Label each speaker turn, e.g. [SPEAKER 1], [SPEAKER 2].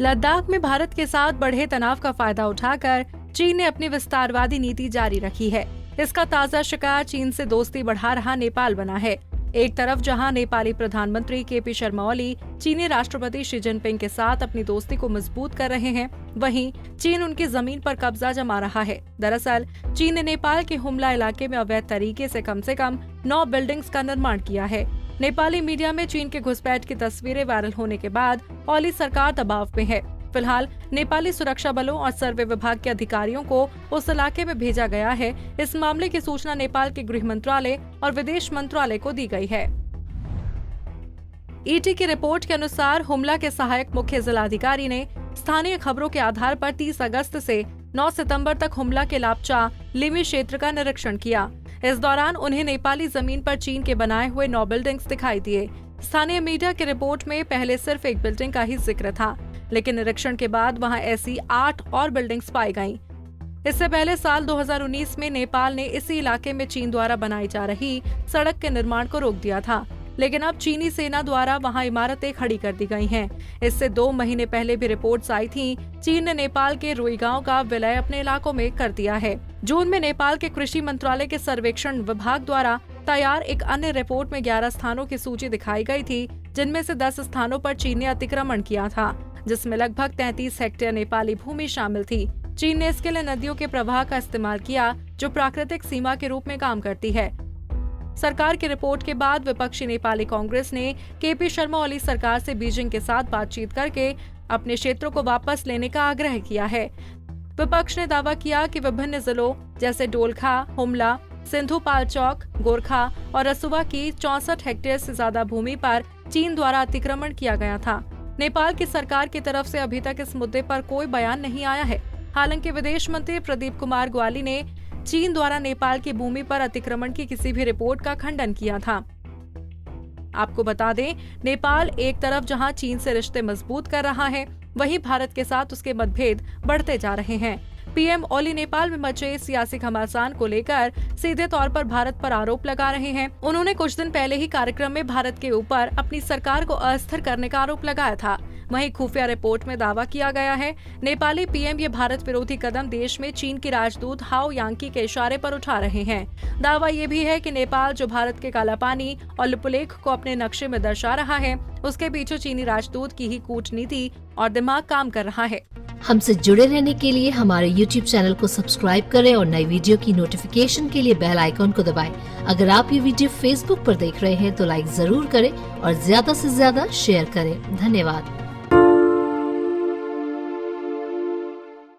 [SPEAKER 1] लद्दाख में भारत के साथ बढ़े तनाव का फायदा उठाकर चीन ने अपनी विस्तारवादी नीति जारी रखी है। इसका ताजा शिकार चीन से दोस्ती बढ़ा रहा नेपाल बना है। एक तरफ जहां नेपाली प्रधानमंत्री केपी शर्मा ओली चीनी राष्ट्रपति शी जिनपिंग के साथ अपनी दोस्ती को मजबूत कर रहे हैं, वहीं चीन उनकी जमीन पर कब्जा जमा रहा है। दरअसल चीन ने नेपाल के हुमला इलाके में अवैध तरीके से कम 9 बिल्डिंग्स का निर्माण किया है। नेपाली मीडिया में चीन के घुसपैठ की तस्वीरें वायरल होने के बाद ओली सरकार दबाव में है। फिलहाल नेपाली सुरक्षा बलों और सर्वे विभाग के अधिकारियों को उस इलाके में भेजा गया है। इस मामले की सूचना नेपाल के गृह मंत्रालय और विदेश मंत्रालय को दी गई है। ईटी की रिपोर्ट के अनुसार हुमला के सहायक मुख्य जिलाधिकारी ने स्थानीय खबरों के आधार पर 30 अगस्त से 9 सितंबर तक हुमला के लापचा लिमी क्षेत्र का निरीक्षण किया। इस दौरान उन्हें नेपाली जमीन पर चीन के बनाए हुए 9 बिल्डिंग्स दिखाई दिए। स्थानीय मीडिया की रिपोर्ट में पहले सिर्फ एक बिल्डिंग का ही जिक्र था, लेकिन निरीक्षण के बाद वहां ऐसी 8 और बिल्डिंग्स पाई गईं। इससे पहले साल 2019 में नेपाल ने इसी इलाके में चीन द्वारा बनाई जा रही सड़क के निर्माण को रोक दिया था, लेकिन अब चीनी सेना द्वारा वहां इमारतें खड़ी कर दी गई हैं। इससे 2 महीने पहले भी रिपोर्ट्स आई थीं, चीन ने नेपाल के रुइगांव का विलय अपने इलाकों में कर दिया है। जून में नेपाल के कृषि मंत्रालय के सर्वेक्षण विभाग द्वारा तैयार एक अन्य रिपोर्ट में 11 स्थानों की सूची दिखाई गई थी, जिनमें से 10 स्थानों पर चीन ने अतिक्रमण किया था, जिसमें लगभग 33 हेक्टेयर नेपाली भूमि शामिल थी। चीन ने इसके लिए नदियों के प्रवाह का इस्तेमाल किया, जो प्राकृतिक सीमा के रूप में काम करती है। सरकार की रिपोर्ट के बाद विपक्षी नेपाली कांग्रेस ने केपी शर्मा ओली सरकार से बीजिंग के साथ बातचीत करके अपने क्षेत्रों को वापस लेने का आग्रह किया है। विपक्ष ने दावा किया कि विभिन्न जिलों जैसे डोलखा, हुमला, सिंधुपाल्चोक, गोरखा और रसुवा की 64 हेक्टेयर से ज्यादा भूमि पर चीन द्वारा अतिक्रमण किया गया था। नेपाल की सरकार की तरफ से अभी तक इस मुद्दे पर कोई बयान नहीं आया है। हालांकि विदेश मंत्री प्रदीप कुमार ग्वाली ने चीन द्वारा नेपाल की भूमि पर अतिक्रमण की किसी भी रिपोर्ट का खंडन किया था। आपको बता दें, नेपाल एक तरफ जहां चीन से रिश्ते मजबूत कर रहा है, वहीं भारत के साथ उसके मतभेद बढ़ते जा रहे हैं। पीएम ओली नेपाल में मचे सियासी घमासान को लेकर सीधे तौर पर भारत पर आरोप लगा रहे हैं। उन्होंने कुछ दिन पहले ही कार्यक्रम में भारत के ऊपर अपनी सरकार को अस्थिर करने का आरोप लगाया था। वहीं खुफिया रिपोर्ट में दावा किया गया है, नेपाली पीएम ये भारत विरोधी कदम देश में चीन की राजदूत हाओ यांकी के इशारे पर उठा रहे हैं। दावा ये भी है कि नेपाल जो भारत के काला पानी और लिपुलेख को अपने नक्शे में दर्शा रहा है, उसके पीछे चीनी राजदूत की ही कूटनीति और दिमाग काम कर रहा है।
[SPEAKER 2] हमसे जुड़े रहने के लिए हमारे YouTube चैनल को सब्सक्राइब करें और नई वीडियो की नोटिफिकेशन के लिए बेल आइकॉन को दबाएं। अगर आप ये वीडियो Facebook पर देख रहे हैं तो लाइक जरूर करें और ज्यादा से ज्यादा शेयर करें। धन्यवाद।